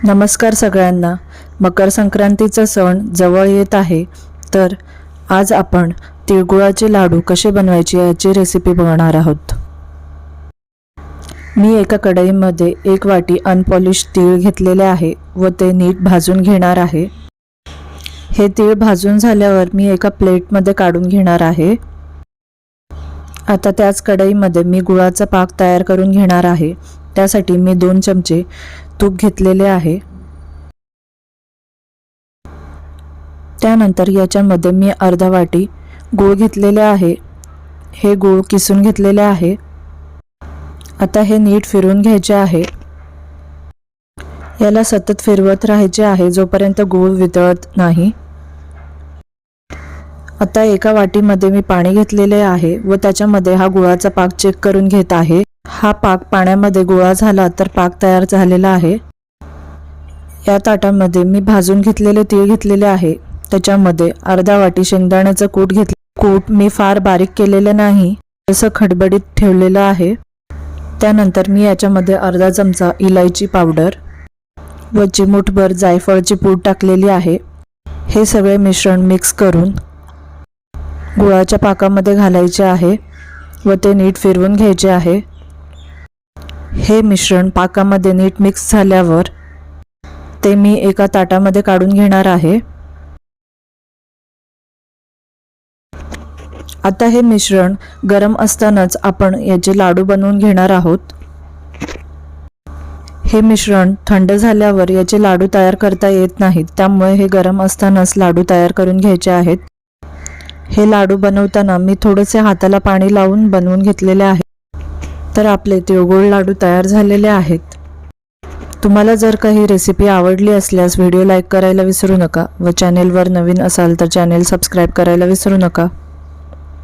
नमस्कार सगळ्यांना। मकर संक्रांतीचा सण जवळ येत आहे, तर आज आपण तिळगुळाचे लाडू कसे बनवायचे याची रेसिपी बघणार आहोत। मी एका कढईमध्ये 1 वाटी अनपॉलिश तीळ घेतलेले आहे व ते नीट भाजून घेणार आहे। हे तीळ भाजून झाल्यावर मी एका प्लेटमध्ये काढून घेणार आहे। आता त्याच कढईमध्ये मी गुळाचा पाक तयार करून घेणार आहे। त्यासाठी मी 2 चमचे तूप घेतलेले आहे। त्यानंतर याच्यामध्ये मी अर्धा वाटी गूळ घेतलेले आहे। हे गूळ किसून घेतलेले आहे। आता हे नीट फिरवून घ्यायचे आहे। याला सतत फिरवत राहायचे आहे जोपर्यंत गूळ वितळत नाही। आता एका वाटीमध्ये मी पाणी घेतलेले आहे व त्याच्यामध्ये हा गुळाचा पाक चेक करून घेत आहे। हा पाक पाण्यामध्ये गोळा झाला तर पाक तयार झालेला आहे। या ताटामध्ये मी भाजून घेतलेले तीळ घेतलेले आहे। त्याच्यामध्ये अर्धा वाटी शेंगदाण्याचं कूट घेतले। कूट मी फार बारीक केलेले नाही, असं खडबडीत ठेवलेलं आहे। त्यानंतर मी याच्यामध्ये अर्धा चमचा इलायची पावडर व चिमूटभर जायफळची पूड टाकलेली आहे। हे सगळे मिश्रण मिक्स करून गुळाच्या पाकामध्ये घालायचे आहे व ते नीट फिरवून घ्यायचे आहे। हे मिश्रण पाकामध्ये नीट मिक्स झाल्यावर ते मी एका ताटामध्ये काढून घेणार आहे। आता हे मिश्रण गरम असतानाच आपण याचे लाडू बनवून घेणार आहोत। हे मिश्रण थंड झाल्यावर याचे लाडू तयार करता येत नाहीत, त्यामुळे हे गरम असतानाच लाडू तयार करून घ्यायचे आहेत। हे लाडू बनवताना मी थोडेसे हाताला पाणी लावून बनवून घेतलेले आहे। तर आपले तिळगुळ लाडू तयार झालेले आहेत। तुम्हाला जर काही रेसिपी आवडली असल्यास व्हिडिओ लाईक करायला विसरू नका व चॅनेलवर नवीन असाल तर चॅनेल सबस्क्राइब करायला विसरू नका।